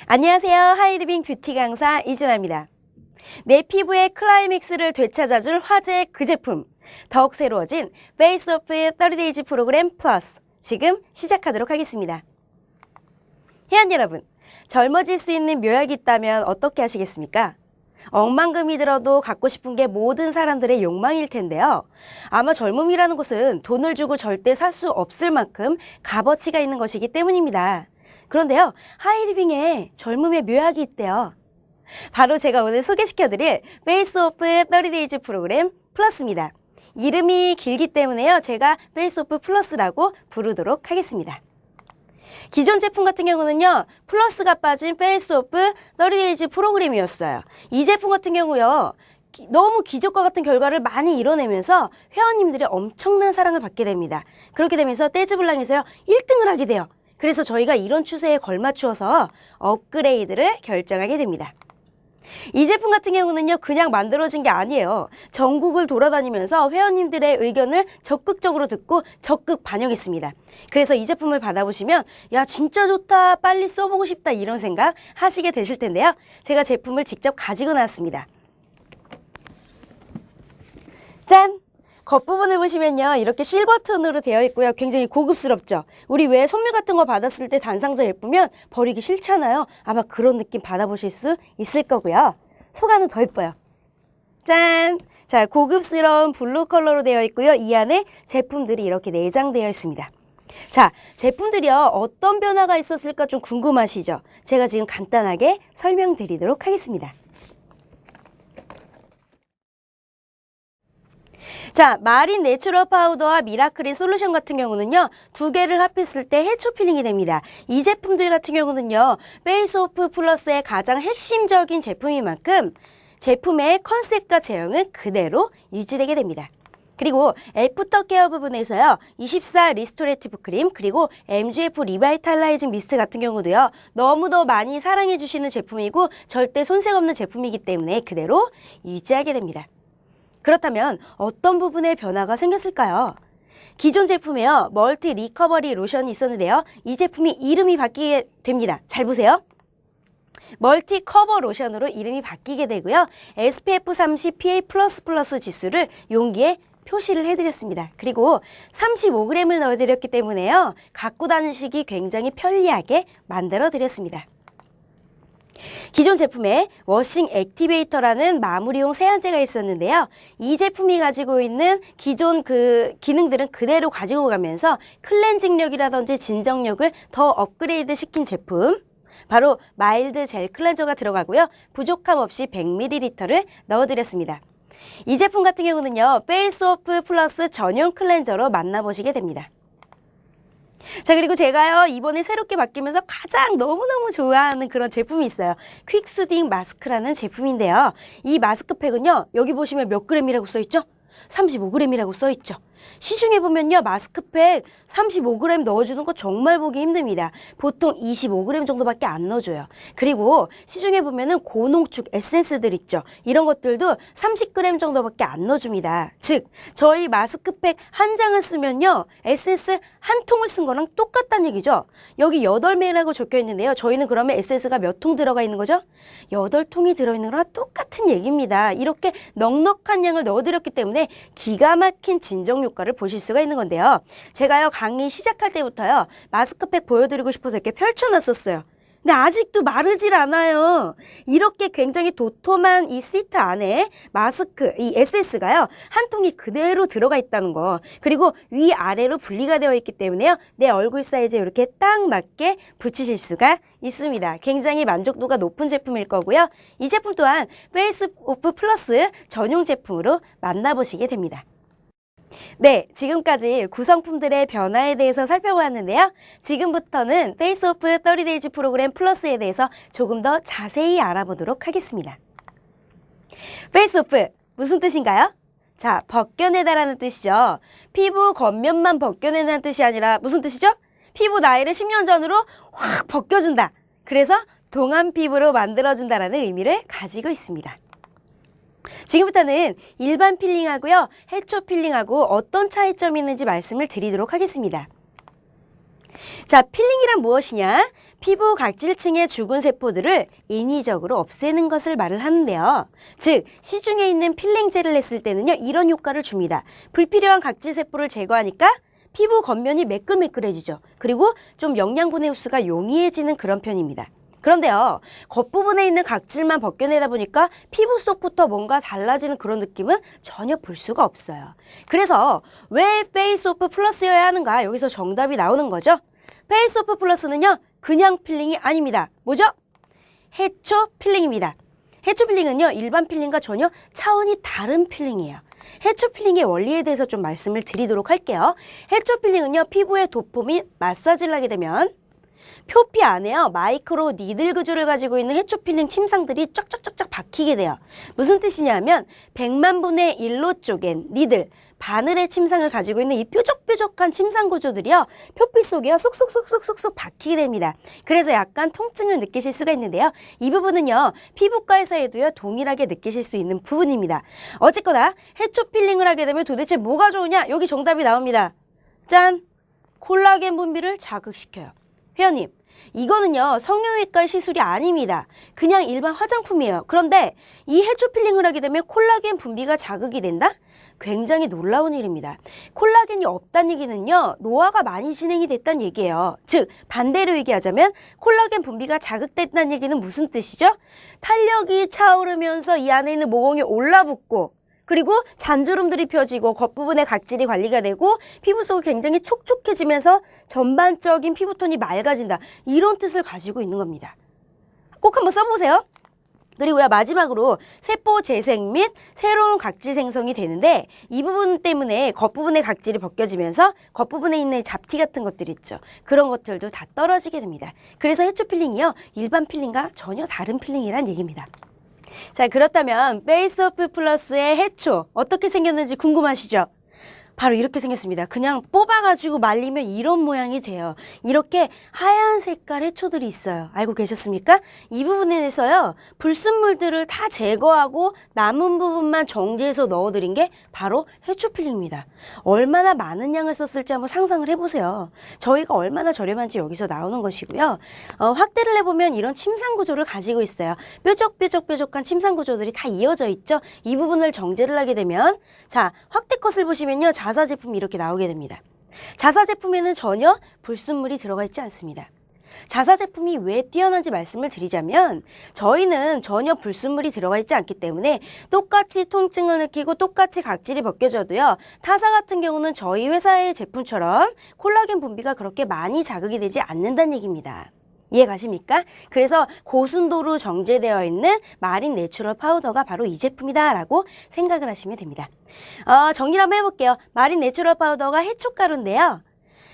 안녕하세요. 하이리빙 뷰티 강사 이준아입니다. 내 피부의 클라이맥스를 되찾아줄 화제의 그 제품, 더욱 새로워진 페이스 오프 30데이즈 프로그램 플러스, 지금 시작하도록 하겠습니다. 회원 여러분, 젊어질 수 있는 묘약이 있다면 어떻게 하시겠습니까? 억만금이 들어도 갖고 싶은 게 모든 사람들의 욕망일 텐데요. 아마 젊음이라는 것은 돈을 주고 절대 살 수 없을 만큼 값어치가 있는 것이기 때문입니다. 그런데요, 하이리빙에 젊음의 묘약이 있대요. 바로 제가 오늘 소개시켜드릴 페이스 오프 30데이즈 프로그램 플러스입니다. 이름이 길기 때문에요, 제가 페이스 오프 플러스라고 부르도록 하겠습니다. 기존 제품 같은 경우는요, 플러스가 빠진 페이스 오프 30데이즈 프로그램이었어요. 이 제품 같은 경우요, 너무 기적과 같은 결과를 많이 이뤄내면서 회원님들의 엄청난 사랑을 받게 됩니다. 그렇게 되면서 떼즈블랑에서요, 1등을 하게 돼요. 그래서 저희가 이런 추세에 걸맞추어서 업그레이드를 결정하게 됩니다. 이 제품 같은 경우는요, 그냥 만들어진 게 아니에요. 전국을 돌아다니면서 회원님들의 의견을 적극적으로 듣고 적극 반영했습니다. 그래서 이 제품을 받아보시면 야, 진짜 좋다, 빨리 써보고 싶다, 이런 생각 하시게 되실 텐데요. 제가 제품을 직접 가지고 나왔습니다. 짠! 겉부분을 보시면요, 이렇게 실버톤으로 되어 있고요. 굉장히 고급스럽죠? 우리 왜 선물 같은 거 받았을 때 단상자 예쁘면 버리기 싫잖아요. 아마 그런 느낌 받아보실 수 있을 거고요. 속안은 더 예뻐요. 짠! 자, 고급스러운 블루 컬러로 되어 있고요. 이 안에 제품들이 이렇게 내장되어 있습니다. 자, 제품들이요, 어떤 변화가 있었을까 좀 궁금하시죠? 제가 지금 간단하게 설명드리도록 하겠습니다. 자, 마린 내추럴 파우더와 미라클린 솔루션 같은 경우는요, 두 개를 합했을 때 해초 필링이 됩니다. 이 제품들 같은 경우는요, 페이스 오프 플러스의 가장 핵심적인 제품인 만큼 제품의 컨셉과 제형은 그대로 유지되게 됩니다. 그리고 애프터 케어 부분에서요, 24 리스토레이티브 크림, 그리고 MGF 리바이탈라이징 미스트 같은 경우도요, 너무도 많이 사랑해 주시는 제품이고 절대 손색 없는 제품이기 때문에 그대로 유지하게 됩니다. 그렇다면 어떤 부분에 변화가 생겼을까요? 기존 제품에요, 멀티 리커버리 로션이 있었는데요. 이 제품이 이름이 바뀌게 됩니다. 잘 보세요. 멀티 커버 로션으로 이름이 바뀌게 되고요. SPF 30 PA++ 지수를 용기에 표시를 해드렸습니다. 그리고 35g을 넣어드렸기 때문에요, 갖고 다니시기 굉장히 편리하게 만들어드렸습니다. 기존 제품에 워싱 액티베이터라는 마무리용 세안제가 있었는데요. 이 제품이 가지고 있는 기존 그 기능들은 그대로 가지고 가면서 클렌징력이라든지 진정력을 더 업그레이드 시킨 제품, 바로 마일드 젤 클렌저가 들어가고요. 부족함 없이 100ml를 넣어드렸습니다. 이 제품 같은 경우는요, 페이스 오프 플러스 전용 클렌저로 만나보시게 됩니다. 자, 그리고 제가요, 이번에 새롭게 바뀌면서 가장 너무너무 좋아하는 그런 제품이 있어요. 퀵수딩 마스크라는 제품인데요. 이 마스크팩은요, 여기 보시면 몇 g이라고 써있죠? 35g이라고 써있죠. 시중에 보면요, 마스크팩 35g 넣어주는 거 정말 보기 힘듭니다. 보통 25g 정도밖에 안 넣어줘요. 그리고 시중에 보면은 고농축 에센스들 있죠. 이런 것들도 30g 정도밖에 안 넣어줍니다. 즉, 저희 마스크팩 한 장을 쓰면요, 에센스 한 통을 쓴 거랑 똑같다는 얘기죠. 여기 8매라고 적혀 있는데요. 저희는 그러면 에센스가 몇 통 들어가 있는 거죠? 8통이 들어있는 거랑 똑같은 얘기입니다. 이렇게 넉넉한 양을 넣어드렸기 때문에 기가 막힌 진정 효과를 보실 수가 있는 건데요. 제가요, 강의 시작할 때부터요, 마스크팩 보여드리고 싶어서 이렇게 펼쳐놨었어요. 근데 아직도 마르질 않아요. 이렇게 굉장히 도톰한 이 시트 안에 마스크, 이 에센스가요, 한 통이 그대로 들어가 있다는 거. 그리고 위아래로 분리가 되어 있기 때문에요, 내 얼굴 사이즈에 이렇게 딱 맞게 붙이실 수가 있습니다. 굉장히 만족도가 높은 제품일 거고요. 이 제품 또한 페이스 오프 플러스 전용 제품으로 만나보시게 됩니다. 네, 지금까지 구성품들의 변화에 대해서 살펴보았는데요. 지금부터는 페이스 오프 30데이즈 프로그램 플러스에 대해서 조금 더 자세히 알아보도록 하겠습니다. 페이스 오프, 무슨 뜻인가요? 자, 벗겨내다라는 뜻이죠. 피부 겉면만 벗겨내는 뜻이 아니라 무슨 뜻이죠? 피부 나이를 10년 전으로 확 벗겨준다. 그래서 동안 피부로 만들어준다라는 의미를 가지고 있습니다. 지금부터는 일반 필링하고요, 해초 필링하고 어떤 차이점이 있는지 말씀을 드리도록 하겠습니다. 자, 필링이란 무엇이냐? 피부 각질층의 죽은 세포들을 인위적으로 없애는 것을 말을 하는데요. 즉, 시중에 있는 필링젤을 했을 때는요, 이런 효과를 줍니다. 불필요한 각질 세포를 제거하니까 피부 겉면이 매끌매끌해지죠. 그리고 좀 영양분의 흡수가 용이해지는 그런 편입니다. 그런데요, 겉부분에 있는 각질만 벗겨내다 보니까 피부 속부터 뭔가 달라지는 그런 느낌은 전혀 볼 수가 없어요. 그래서 왜 페이스오프 플러스여야 하는가? 여기서 정답이 나오는 거죠. 페이스오프 플러스는요, 그냥 필링이 아닙니다. 뭐죠? 해초 필링입니다. 해초 필링은요, 일반 필링과 전혀 차원이 다른 필링이에요. 해초 필링의 원리에 대해서 좀 말씀을 드리도록 할게요. 해초 필링은요, 피부에 도포 및 마사지를 하게 되면 표피 안에요, 마이크로 니들 구조를 가지고 있는 해초 필링 침상들이 쫙쫙쫙쫙 박히게 돼요. 무슨 뜻이냐면 100만 분의 1로 쪼갠 니들, 바늘의 침상을 가지고 있는 이 뾰족뾰족한 침상 구조들이요, 표피 속에요, 쏙쏙쏙쏙쏙쏙 박히게 됩니다. 그래서 약간 통증을 느끼실 수가 있는데요. 이 부분은요, 피부과에서에도요, 동일하게 느끼실 수 있는 부분입니다. 어쨌거나 해초 필링을 하게 되면 도대체 뭐가 좋으냐? 여기 정답이 나옵니다. 짠! 콜라겐 분비를 자극시켜요. 회원님, 이거는요, 성형외과 시술이 아닙니다. 그냥 일반 화장품이에요. 그런데 이 해초 필링을 하게 되면 콜라겐 분비가 자극이 된다? 굉장히 놀라운 일입니다. 콜라겐이 없다는 얘기는요, 노화가 많이 진행이 됐다는 얘기예요. 즉, 반대로 얘기하자면 콜라겐 분비가 자극됐다는 얘기는 무슨 뜻이죠? 탄력이 차오르면서 이 안에 있는 모공이 올라붙고, 그리고 잔주름들이 펴지고 겉부분의 각질이 관리가 되고 피부 속이 굉장히 촉촉해지면서 전반적인 피부톤이 맑아진다. 이런 뜻을 가지고 있는 겁니다. 꼭 한번 써보세요. 그리고요, 마지막으로 세포 재생 및 새로운 각질 생성이 되는데 이 부분 때문에 겉부분의 각질이 벗겨지면서 겉부분에 있는 잡티 같은 것들 있죠. 그런 것들도 다 떨어지게 됩니다. 그래서 해초 필링이요, 일반 필링과 전혀 다른 필링이란 얘기입니다. 자, 그렇다면 페이스오프 플러스의 해초 어떻게 생겼는지 궁금하시죠? 바로 이렇게 생겼습니다. 그냥 뽑아가지고 말리면 이런 모양이 돼요. 이렇게 하얀 색깔 해초들이 있어요. 알고 계셨습니까? 이 부분에서요, 불순물들을 다 제거하고 남은 부분만 정제해서 넣어드린 게 바로 해초 필링입니다. 얼마나 많은 양을 썼을지 한번 상상을 해보세요. 저희가 얼마나 저렴한지 여기서 나오는 것이고요. 확대를 해보면 이런 침상 구조를 가지고 있어요. 뾰족뾰족뾰족한 침상 구조들이 다 이어져 있죠. 이 부분을 정제를 하게 되면, 자, 확대 컷을 보시면요, 자사 제품이 이렇게 나오게 됩니다. 자사 제품에는 전혀 불순물이 들어가 있지 않습니다. 자사 제품이 왜 뛰어난지 말씀을 드리자면, 저희는 전혀 불순물이 들어가 있지 않기 때문에 똑같이 통증을 느끼고 똑같이 각질이 벗겨져도요, 타사 같은 경우는 저희 회사의 제품처럼 콜라겐 분비가 그렇게 많이 자극이 되지 않는다는 얘기입니다. 이해 가십니까? 그래서 고순도로 정제되어 있는 마린 내추럴 파우더가 바로 이 제품이다 라고 생각을 하시면 됩니다. 정리를 한번 해볼게요. 마린 내추럴 파우더가 해초가루인데요,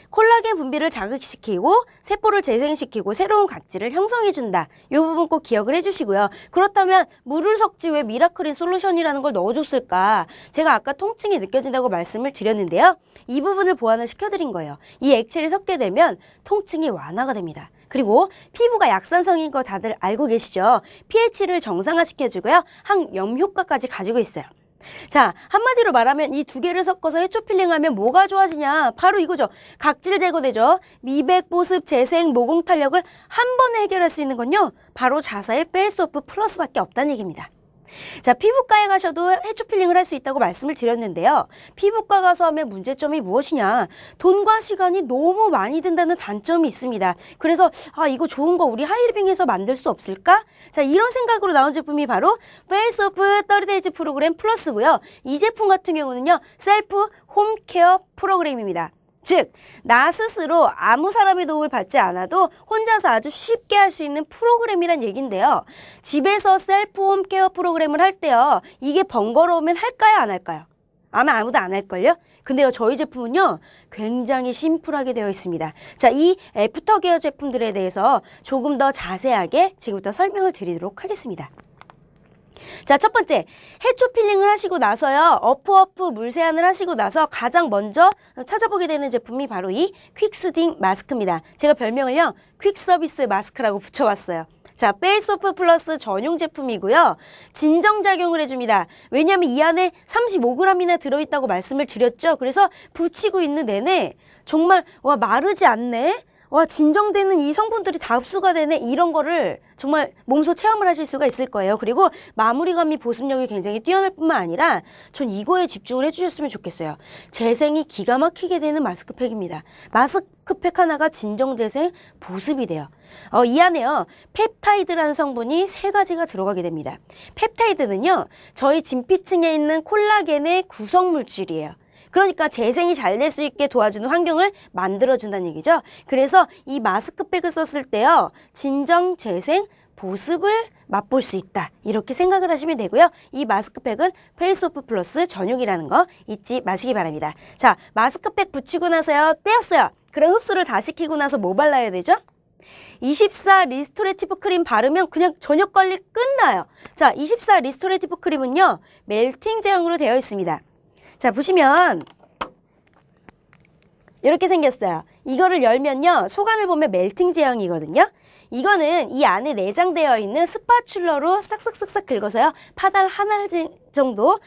콜라겐 분비를 자극시키고 세포를 재생시키고 새로운 각질을 형성해준다. 이 부분 꼭 기억을 해주시고요. 그렇다면 물을 섞지 왜 미라클인 솔루션이라는 걸 넣어줬을까? 제가 아까 통증이 느껴진다고 말씀을 드렸는데요. 이 부분을 보완을 시켜드린 거예요. 이 액체를 섞게 되면 통증이 완화가 됩니다. 그리고 피부가 약산성인 거 다들 알고 계시죠? pH를 정상화시켜주고요, 항염 효과까지 가지고 있어요. 자, 한마디로 말하면 이 두 개를 섞어서 해초 필링하면 뭐가 좋아지냐? 바로 이거죠. 각질 제거되죠. 미백, 보습, 재생, 모공 탄력을 한 번에 해결할 수 있는 건요, 바로 자사의 페이스오프 플러스밖에 없다는 얘기입니다. 자, 피부과에 가셔도 해초 필링을 할 수 있다고 말씀을 드렸는데요. 피부과 가서 하면 문제점이 무엇이냐? 돈과 시간이 너무 많이 든다는 단점이 있습니다. 그래서 이거 좋은 거 우리 하이리빙에서 만들 수 없을까? 자, 이런 생각으로 나온 제품이 바로 페이스오프 30데이즈 프로그램 플러스고요. 이 제품 같은 경우는요, 셀프 홈케어 프로그램입니다. 즉, 나 스스로 아무 사람의 도움을 받지 않아도 혼자서 아주 쉽게 할 수 있는 프로그램이란 얘기인데요. 집에서 셀프 홈케어 프로그램을 할 때요, 이게 번거로우면 할까요, 안 할까요? 아마 아무도 안 할걸요? 근데요, 저희 제품은요, 굉장히 심플하게 되어 있습니다. 자, 이 애프터케어 제품들에 대해서 조금 더 자세하게 지금부터 설명을 드리도록 하겠습니다. 자, 첫 번째, 해초 필링을 하시고 나서요, 어프 물 세안을 하시고 나서 가장 먼저 찾아보게 되는 제품이 바로 이 퀵수딩 마스크입니다. 제가 별명을요, 퀵서비스 마스크라고 붙여봤어요. 자, 페이스오프 플러스 전용 제품이고요, 진정작용을 해줍니다. 왜냐하면 이 안에 35g이나 들어있다고 말씀을 드렸죠. 그래서 붙이고 있는 내내 정말 마르지 않네? 와, 진정되는 이 성분들이 다 흡수가 되네. 이런 거를 정말 몸소 체험을 하실 수가 있을 거예요. 그리고 마무리감이 보습력이 굉장히 뛰어날 뿐만 아니라 전 이거에 집중을 해주셨으면 좋겠어요. 재생이 기가 막히게 되는 마스크팩입니다. 마스크팩 하나가 진정재생 보습이 돼요. 이 안에요, 펩타이드라는 성분이 3가지가 들어가게 됩니다. 펩타이드는요, 저희 진피층에 있는 콜라겐의 구성물질이에요. 그러니까 재생이 잘 될 수 있게 도와주는 환경을 만들어준다는 얘기죠. 그래서 이 마스크팩을 썼을 때요, 진정, 재생, 보습을 맛볼 수 있다. 이렇게 생각을 하시면 되고요. 이 마스크팩은 페이스오프 플러스 전용이라는 거 잊지 마시기 바랍니다. 자, 마스크팩 붙이고 나서요, 떼었어요. 그럼 흡수를 다 시키고 나서 뭐 발라야 되죠? 24 리스토레티브 크림 바르면 그냥 저녁 관리 끝나요. 자, 24 리스토레티브 크림은요, 멜팅 제형으로 되어 있습니다. 자, 보시면 이렇게 생겼어요. 이거를 열면요, 속안을 보면 멜팅 제형이거든요. 이거는 이 안에 내장되어 있는 스파츌러로 싹싹싹싹 긁어서요, 파달 한 알 정도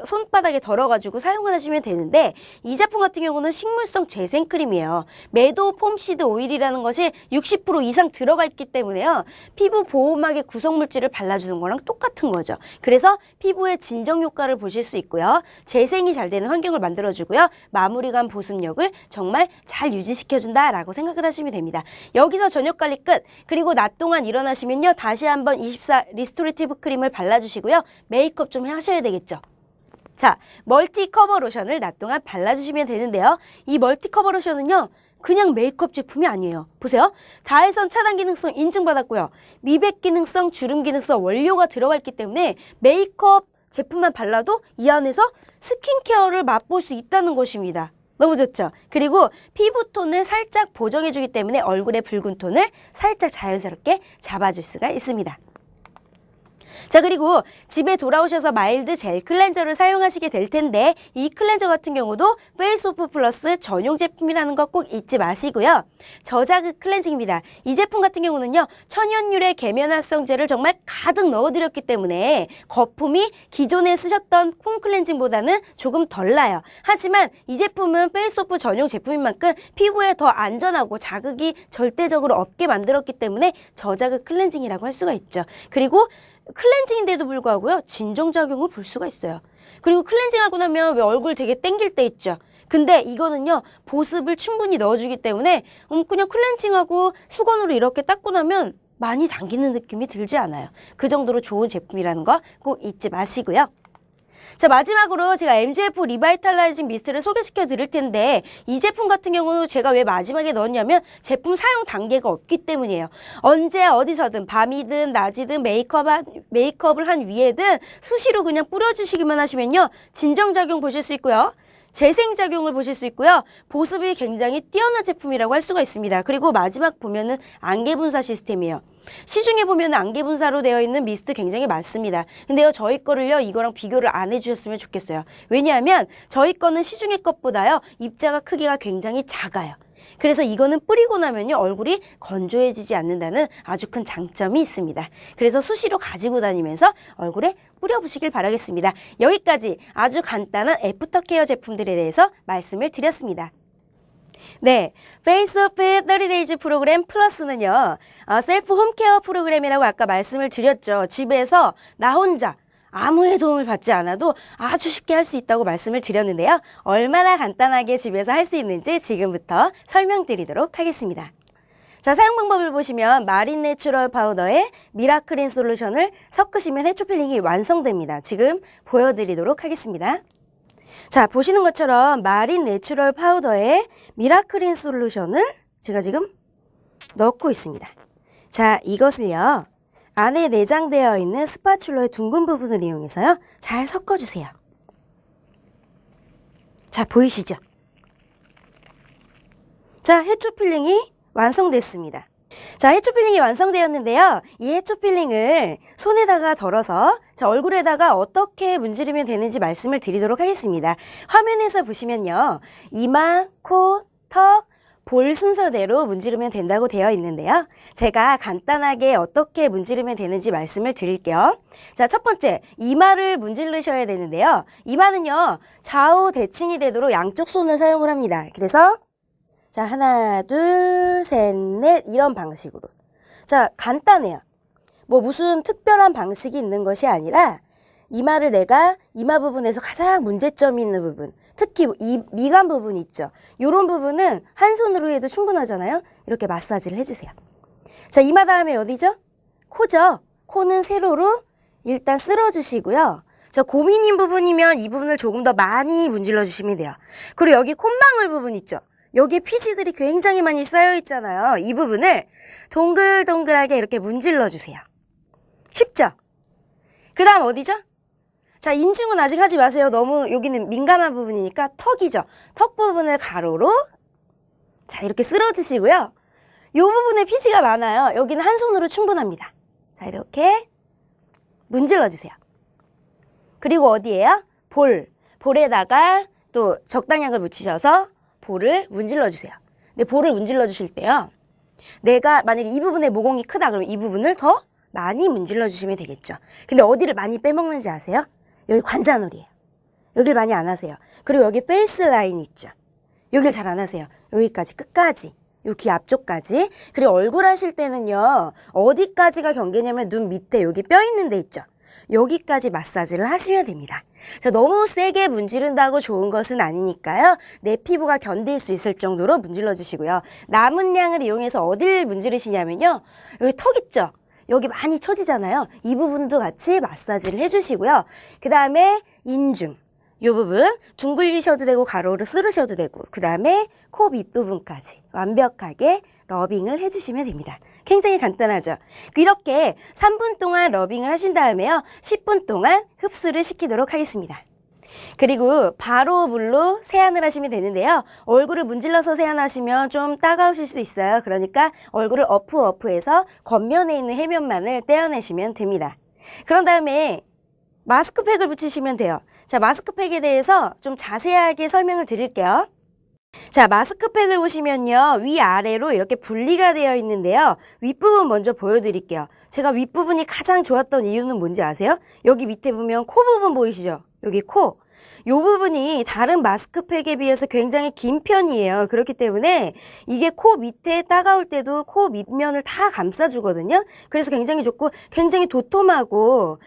손바닥에 덜어가지고 사용을 하시면 되는데, 이 제품 같은 경우는 식물성 재생크림이에요. 매도 폼시드 오일이라는 것이 60% 이상 들어가 있기 때문에요, 피부 보호막의 구성물질을 발라주는 거랑 똑같은 거죠. 그래서 피부의 진정 효과를 보실 수 있고요, 재생이 잘 되는 환경을 만들어주고요, 마무리감 보습력을 정말 잘 유지시켜준다라고 생각을 하시면 됩니다. 여기서 저녁 관리 끝. 그리고 낮 동안 일어나시면요, 다시 한번 24 리스토레티브 크림을 발라주시고요, 메이크업 좀 하셔야 되겠죠. 자, 멀티 커버 로션을 낮 동안 발라주시면 되는데요. 이 멀티 커버 로션은요, 그냥 메이크업 제품이 아니에요. 보세요. 자외선 차단 기능성 인증받았고요, 미백 기능성, 주름 기능성 원료가 들어가 있기 때문에 메이크업 제품만 발라도 이 안에서 스킨케어를 맛볼 수 있다는 것입니다. 너무 좋죠? 그리고 피부톤을 살짝 보정해주기 때문에 얼굴의 붉은 톤을 살짝 자연스럽게 잡아줄 수가 있습니다. 자, 그리고 집에 돌아오셔서 마일드 젤 클렌저를 사용하시게 될 텐데, 이 클렌저 같은 경우도 페이스오프 플러스 전용 제품이라는 거 꼭 잊지 마시고요. 저자극 클렌징입니다. 이 제품 같은 경우는요, 천연유래 계면활성제를 정말 가득 넣어드렸기 때문에 거품이 기존에 쓰셨던 폼 클렌징보다는 조금 덜 나요. 하지만 이 제품은 페이스오프 전용 제품인 만큼 피부에 더 안전하고 자극이 절대적으로 없게 만들었기 때문에 저자극 클렌징이라고 할 수가 있죠. 그리고 클렌징인데도 불구하고요, 진정작용을 볼 수가 있어요. 그리고 클렌징하고 나면 왜 얼굴 되게 땡길 때 있죠. 근데 이거는요, 보습을 충분히 넣어주기 때문에 그냥 클렌징하고 수건으로 이렇게 닦고 나면 많이 당기는 느낌이 들지 않아요. 그 정도로 좋은 제품이라는 거 꼭 잊지 마시고요. 자, 마지막으로 제가 MGF 리바이탈라이징 미스트를 소개시켜 드릴 텐데, 이 제품 같은 경우는 제가 왜 마지막에 넣었냐면 제품 사용 단계가 없기 때문이에요. 언제 어디서든 밤이든 낮이든 메이크업을 한 위에든 수시로 그냥 뿌려주시기만 하시면요, 진정작용 보실 수 있고요, 재생작용을 보실 수 있고요, 보습이 굉장히 뛰어난 제품이라고 할 수가 있습니다. 그리고 마지막 보면은 안개 분사 시스템이에요. 시중에 보면 안개 분사로 되어 있는 미스트 굉장히 많습니다. 근데요, 저희 거를요, 이거랑 비교를 안 해주셨으면 좋겠어요. 왜냐하면 저희 거는 시중의 것보다요, 입자가 크기가 굉장히 작아요. 그래서 이거는 뿌리고 나면요, 얼굴이 건조해지지 않는다는 아주 큰 장점이 있습니다. 그래서 수시로 가지고 다니면서 얼굴에 뿌려보시길 바라겠습니다. 여기까지 아주 간단한 애프터 케어 제품들에 대해서 말씀을 드렸습니다. 네, 페이스오프 30days 프로그램 플러스는요, 셀프 홈케어 프로그램이라고 아까 말씀을 드렸죠. 집에서 나 혼자 아무의 도움을 받지 않아도 아주 쉽게 할 수 있다고 말씀을 드렸는데요. 얼마나 간단하게 집에서 할 수 있는지 지금부터 설명드리도록 하겠습니다. 자, 사용 방법을 보시면 마린 내추럴 파우더에 미라클린 솔루션을 섞으시면 해초 필링이 완성됩니다. 지금 보여드리도록 하겠습니다. 자, 보시는 것처럼 마린 내추럴 파우더에 미라클린 솔루션을 제가 지금 넣고 있습니다. 자, 이것을요, 안에 내장되어 있는 스파츌러의 둥근 부분을 이용해서요, 잘 섞어주세요. 자, 보이시죠? 자, 해초 필링이 완성됐습니다. 자, 해초 필링이 완성되었는데요. 이 해초 필링을 손에다가 덜어서 자, 얼굴에다가 어떻게 문지르면 되는지 말씀을 드리도록 하겠습니다. 화면에서 보시면요, 이마, 코, 턱, 볼 순서대로 문지르면 된다고 되어 있는데요. 제가 간단하게 어떻게 문지르면 되는지 말씀을 드릴게요. 자, 첫 번째, 이마를 문지르셔야 되는데요. 이마는요, 좌우 대칭이 되도록 양쪽 손을 사용을 합니다. 그래서 자, 하나, 둘, 셋, 넷 이런 방식으로. 자, 간단해요. 뭐 무슨 특별한 방식이 있는 것이 아니라 이마를 내가 이마 부분에서 가장 문제점이 있는 부분, 특히 이 미간 부분 있죠. 이런 부분은 한 손으로 해도 충분하잖아요. 이렇게 마사지를 해주세요. 자, 이마 다음에 어디죠? 코죠. 코는 세로로 일단 쓸어주시고요. 자, 고민인 부분이면 이 부분을 조금 더 많이 문질러 주시면 돼요. 그리고 여기 콧망울 부분 있죠. 여기에 피지들이 굉장히 많이 쌓여 있잖아요. 이 부분을 동글동글하게 이렇게 문질러 주세요. 쉽죠? 그 다음 어디죠? 자, 인중은 아직 하지 마세요. 너무 여기는 민감한 부분이니까 턱이죠. 턱 부분을 가로로 자, 이렇게 쓸어주시고요. 이 부분에 피지가 많아요. 여기는 한 손으로 충분합니다. 자, 이렇게 문질러주세요. 그리고 어디예요? 볼에다가 또 적당량을 묻히셔서 볼을 문질러주세요. 근데 볼을 문질러주실 때요. 내가 만약에 이 부분에 모공이 크다 그러면 이 부분을 더 많이 문질러주시면 되겠죠. 근데 어디를 많이 빼먹는지 아세요? 여기 관자놀이에요. 여길 많이 안 하세요. 그리고 여기 페이스 라인 있죠. 여길 잘 안 하세요. 여기까지 끝까지. 요 귀 앞쪽까지. 그리고 얼굴 하실 때는요. 어디까지가 경계냐면 눈 밑에 여기 뼈 있는 데 있죠. 여기까지 마사지를 하시면 됩니다. 자, 너무 세게 문지른다고 좋은 것은 아니니까요. 내 피부가 견딜 수 있을 정도로 문질러 주시고요. 남은 양을 이용해서 어딜 문지르시냐면요. 여기 턱 있죠. 여기 많이 처지잖아요. 이 부분도 같이 마사지를 해주시고요. 그 다음에 인중. 이 부분 둥글리셔도 되고 가로로 쓸으셔도 되고 그 다음에 코 밑부분까지 완벽하게 러빙을 해주시면 됩니다. 굉장히 간단하죠. 이렇게 3분 동안 러빙을 하신 다음에요. 10분 동안 흡수를 시키도록 하겠습니다. 그리고 바로 물로 세안을 하시면 되는데요. 얼굴을 문질러서 세안하시면 좀 따가우실 수 있어요. 그러니까 얼굴을 어프해서 겉면에 있는 해면만을 떼어내시면 됩니다. 그런 다음에 마스크팩을 붙이시면 돼요. 자, 마스크팩에 대해서 좀 자세하게 설명을 드릴게요. 자, 마스크팩을 보시면요. 위아래로 이렇게 분리가 되어 있는데요. 윗부분 먼저 보여드릴게요. 제가 윗부분이 가장 좋았던 이유는 뭔지 아세요? 여기 밑에 보면 코 부분 보이시죠? 여기 코. 이 부분이 다른 마스크팩에 비해서 굉장히 긴 편이에요. 그렇기 때문에 이게 코 밑에 따가울 때도 코 밑면을 다 감싸주거든요. 그래서 굉장히 좋고 굉장히 도톰하고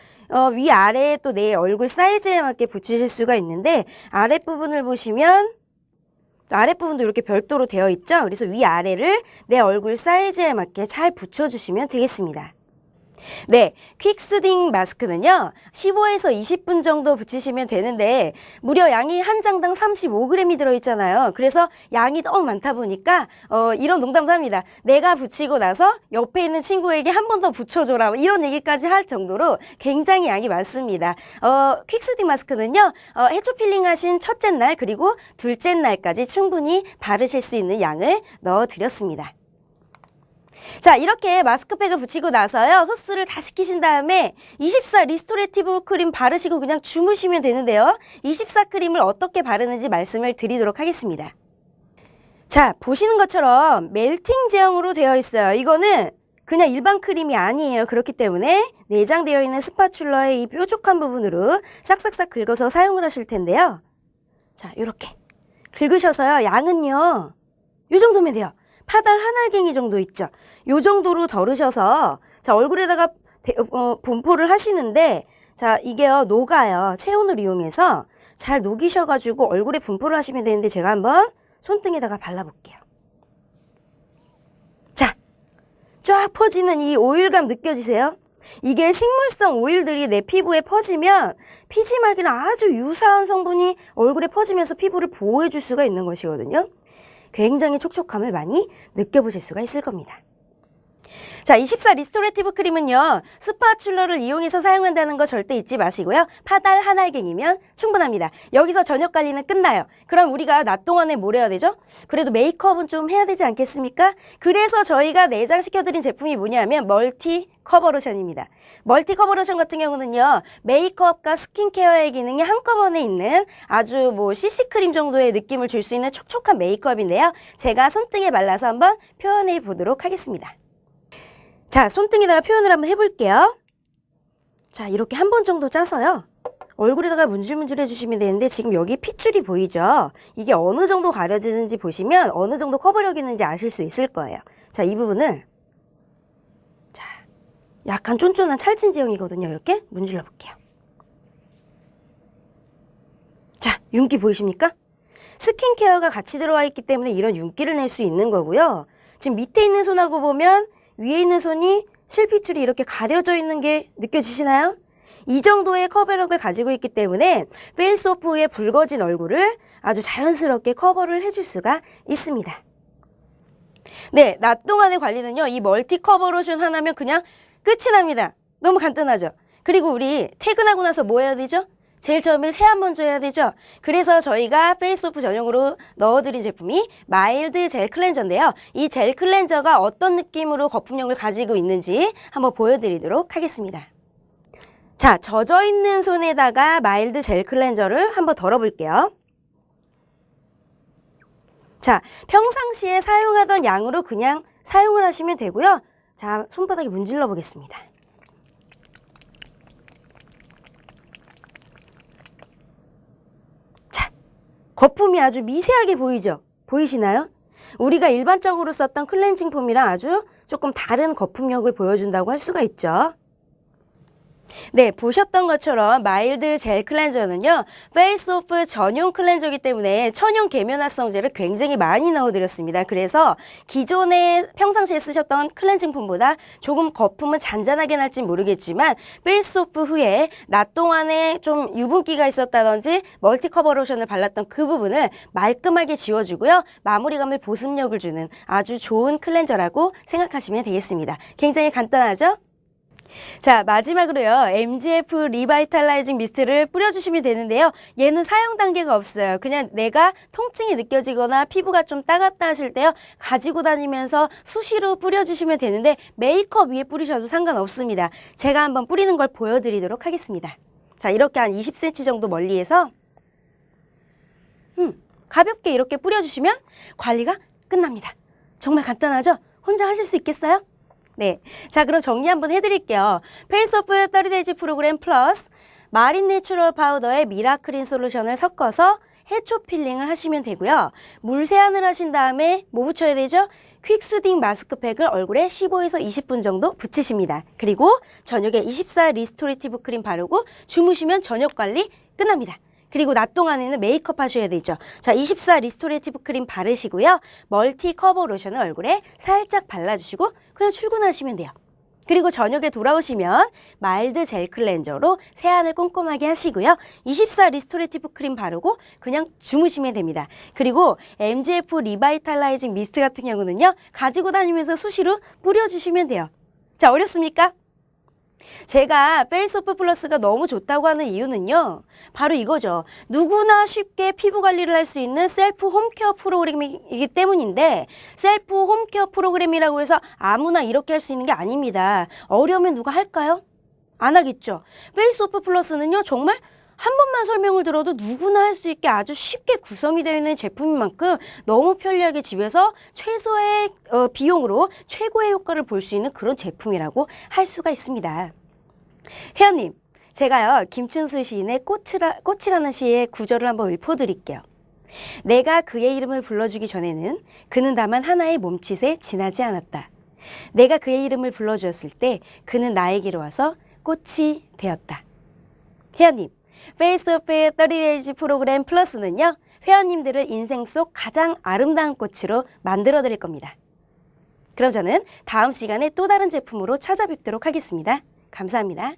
위아래에 또 내 얼굴 사이즈에 맞게 붙이실 수가 있는데 아랫부분을 보시면 아랫부분도 이렇게 별도로 되어 있죠. 그래서 위아래를 내 얼굴 사이즈에 맞게 잘 붙여주시면 되겠습니다. 네, 퀵수딩 마스크는요 15에서 20분 정도 붙이시면 되는데 무려 양이 한 장당 35g이 들어있잖아요. 그래서 양이 너무 많다 보니까 이런 농담도 합니다. 내가 붙이고 나서 옆에 있는 친구에게 한 번 더 붙여줘라 이런 얘기까지 할 정도로 굉장히 양이 많습니다. 퀵수딩 마스크는요 해초 필링 하신 첫째 날 그리고 둘째 날까지 충분히 바르실 수 있는 양을 넣어드렸습니다. 자, 이렇게 마스크팩을 붙이고 나서요. 흡수를 다 시키신 다음에 24 리스토레티브 크림 바르시고 그냥 주무시면 되는데요. 24 크림을 어떻게 바르는지 말씀을 드리도록 하겠습니다. 자, 보시는 것처럼 멜팅 제형으로 되어 있어요. 이거는 그냥 일반 크림이 아니에요. 그렇기 때문에 내장되어 있는 스파츌러의 이 뾰족한 부분으로 싹싹싹 긁어서 사용을 하실 텐데요. 자, 이렇게 긁으셔서요. 양은요. 이 정도면 돼요. 파달 한 알갱이 정도 있죠. 요 정도로 덜으셔서 자 얼굴에다가 분포를 하시는데 자 이게요 녹아요. 체온을 이용해서 잘 녹이셔가지고 얼굴에 분포를 하시면 되는데 제가 한번 손등에다가 발라볼게요. 자, 쫙 퍼지는 이 오일감 느껴지세요? 이게 식물성 오일들이 내 피부에 퍼지면 피지막이랑 아주 유사한 성분이 얼굴에 퍼지면서 피부를 보호해줄 수가 있는 것이거든요. 굉장히 촉촉함을 많이 느껴보실 수가 있을 겁니다. 자, 24 리스토레티브 크림은요. 스파츌러를 이용해서 사용한다는 거 절대 잊지 마시고요. 파달 한 알갱이면 충분합니다. 여기서 저녁 관리는 끝나요. 그럼 우리가 낮 동안에 뭘 해야 되죠? 그래도 메이크업은 좀 해야 되지 않겠습니까? 그래서 저희가 내장시켜드린 제품이 뭐냐면 멀티 커버 로션입니다. 멀티 커버 로션 같은 경우는요. 메이크업과 스킨케어의 기능이 한꺼번에 있는 아주 CC크림 정도의 느낌을 줄 수 있는 촉촉한 메이크업인데요. 제가 손등에 발라서 한번 표현해 보도록 하겠습니다. 자, 손등에다가 표현을 한번 해볼게요. 자, 이렇게 한 번 정도 짜서요. 얼굴에다가 문질문질 해주시면 되는데 지금 여기 핏줄이 보이죠? 이게 어느 정도 가려지는지 보시면 어느 정도 커버력이 있는지 아실 수 있을 거예요. 자, 이 부분을 자, 약간 쫀쫀한 찰진 제형이거든요. 이렇게 문질러 볼게요. 자, 윤기 보이십니까? 스킨케어가 같이 들어와 있기 때문에 이런 윤기를 낼 수 있는 거고요. 지금 밑에 있는 손하고 보면 위에 있는 손이 실핏줄이 이렇게 가려져 있는 게 느껴지시나요? 이 정도의 커버력을 가지고 있기 때문에 페이스오프 후에 붉어진 얼굴을 아주 자연스럽게 커버를 해줄 수가 있습니다. 네, 낮 동안의 관리는요. 이 멀티 커버 로션 하나면 그냥 끝이 납니다. 너무 간단하죠? 그리고 우리 퇴근하고 나서 뭐 해야 되죠? 제일 처음에 세안 먼저 해야 되죠? 그래서 저희가 페이스오프 전용으로 넣어드린 제품이 마일드 젤 클렌저인데요. 이 젤 클렌저가 어떤 느낌으로 거품력을 가지고 있는지 한번 보여드리도록 하겠습니다. 자, 젖어있는 손에다가 마일드 젤 클렌저를 한번 덜어볼게요. 자, 평상시에 사용하던 양으로 그냥 사용을 하시면 되고요. 자, 손바닥에 문질러 보겠습니다. 자, 거품이 아주 미세하게 보이죠? 보이시나요? 우리가 일반적으로 썼던 클렌징 폼이랑 아주 조금 다른 거품력을 보여준다고 할 수가 있죠. 네, 보셨던 것처럼 마일드 젤 클렌저는요, 페이스오프 전용 클렌저이기 때문에 천연 계면활성제를 굉장히 많이 넣어드렸습니다. 그래서 기존에 평상시에 쓰셨던 클렌징 폼보다 조금 거품은 잔잔하게 날지 모르겠지만 페이스오프 후에 낮 동안에 좀 유분기가 있었다든지 멀티 커버 로션을 발랐던 그 부분을 말끔하게 지워주고요. 마무리감을 보습력을 주는 아주 좋은 클렌저라고 생각하시면 되겠습니다. 굉장히 간단하죠? 자, 마지막으로요. MGF 리바이탈라이징 미스트를 뿌려주시면 되는데요. 얘는 사용 단계가 없어요. 그냥 내가 통증이 느껴지거나 피부가 좀 따갑다 하실 때요. 가지고 다니면서 수시로 뿌려주시면 되는데 메이크업 위에 뿌리셔도 상관없습니다. 제가 한번 뿌리는 걸 보여드리도록 하겠습니다. 자, 이렇게 한 20cm 정도 멀리에서 가볍게 이렇게 뿌려주시면 관리가 끝납니다. 정말 간단하죠? 혼자 하실 수 있겠어요? 네, 자 그럼 정리 한번 해드릴게요. 페이스오프 30데이즈 프로그램 플러스 마린 내추럴 파우더에 미라클린 솔루션을 섞어서 해초 필링을 하시면 되고요. 물 세안을 하신 다음에 뭐 붙여야 되죠? 퀵수딩 마스크팩을 얼굴에 15에서 20분 정도 붙이십니다. 그리고 저녁에 24 리스토레이티브 크림 바르고 주무시면 저녁 관리 끝납니다. 그리고 낮 동안에는 메이크업 하셔야 되죠. 자, 24 리스토레이티브 크림 바르시고요. 멀티 커버 로션을 얼굴에 살짝 발라주시고 그냥 출근하시면 돼요. 그리고 저녁에 돌아오시면 마일드 젤 클렌저로 세안을 꼼꼼하게 하시고요. 24 리스토레이티브 크림 바르고 그냥 주무시면 됩니다. 그리고 MGF 리바이탈라이징 미스트 같은 경우는요. 가지고 다니면서 수시로 뿌려주시면 돼요. 자, 어렵습니까? 제가 페이스오프 플러스가 너무 좋다고 하는 이유는요. 바로 이거죠. 누구나 쉽게 피부 관리를 할 수 있는 셀프 홈케어 프로그램이기 때문인데 셀프 홈케어 프로그램이라고 해서 아무나 이렇게 할 수 있는 게 아닙니다. 어려우면 누가 할까요? 안 하겠죠. 페이스오프 플러스는요. 정말 한 번만 설명을 들어도 누구나 할 수 있게 아주 쉽게 구성이 되어 있는 제품인 만큼 너무 편리하게 집에서 최소의 비용으로 최고의 효과를 볼 수 있는 그런 제품이라고 할 수가 있습니다. 혜연님, 제가요 김춘수 시인의 꽃이라는 시의 구절을 한번 읊어드릴게요. 내가 그의 이름을 불러주기 전에는 그는 다만 하나의 몸짓에 지나지 않았다. 내가 그의 이름을 불러주었을 때 그는 나에게로 와서 꽃이 되었다. 혜연님, 페이스오프의 30데이즈 프로그램 플러스는요. 회원님들을 인생 속 가장 아름다운 꽃으로 만들어 드릴 겁니다. 그럼 저는 다음 시간에 또 다른 제품으로 찾아뵙도록 하겠습니다. 감사합니다.